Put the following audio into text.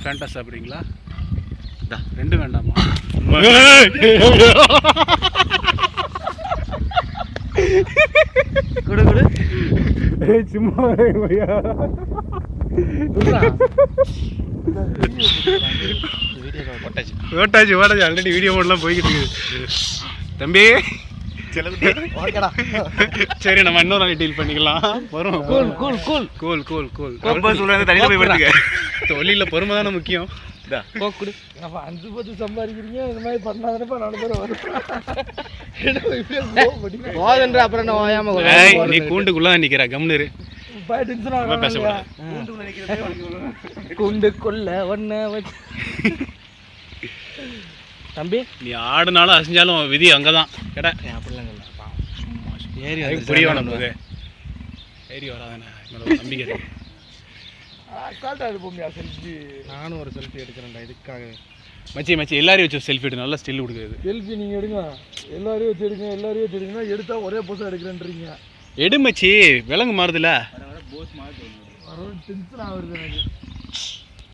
Fanta சாப்பிட்றீங்களா? ரெண்டும் வேண்டாமா? குடு குடு. சும்மா ஓட்டாச்சு ஆல்ரெடி வீடியோ மோட்லாம் போய்கிட்டு இருக்குது தம்பி. சரி நம்ம இன்னொரு நாள் டீல் பண்ணிக்கலாம். வரும். Cool cool cool cool cool cool. தண்ணியில் போய் படுத்துக்க. தொழிலில் பொறுமை தானே முக்கியம். கொடு. அப்போ 5 சம்பாதிக்கிறீங்க, இந்த மாதிரி பண்ணாதானப்பா 4 பேர் வரும். போதன்ற அப்புறம் என்ன ஓயாம நீ கூண்டுக்குள்ள தான் நிற்கிற கம்னரு பேசக்கூடாது. கூண்டுக்குள்ள ஒன்ன வச்சு தம்பி நீ ஆடுனாலும் அசைஞ்சாலும் விதி அங்கதான் கடை. அப்படிலாம் ஏறி புரிய நமக்கு ஏறி வராதானே நம்பிக்கை இருக்கு. நானும் ஒரு செல்ஃபி எடுக்கிறேன்டா இதுக்காக. மச்சி எல்லாரையும் வச்சு செல்ஃபி எடுத்து நல்லா ஸ்டில் கொடுக்குறது. செல்ஃபி நீங்கள் எடுங்க, எல்லாரையும் வச்சு எடுங்கன்னா எடுத்தால் ஒரே போஸாக எடுக்கிறேன்றீங்க. எடு மச்சி, விலங்கு மாறுதுல. டென்ஷன் ஆகுது எனக்கு.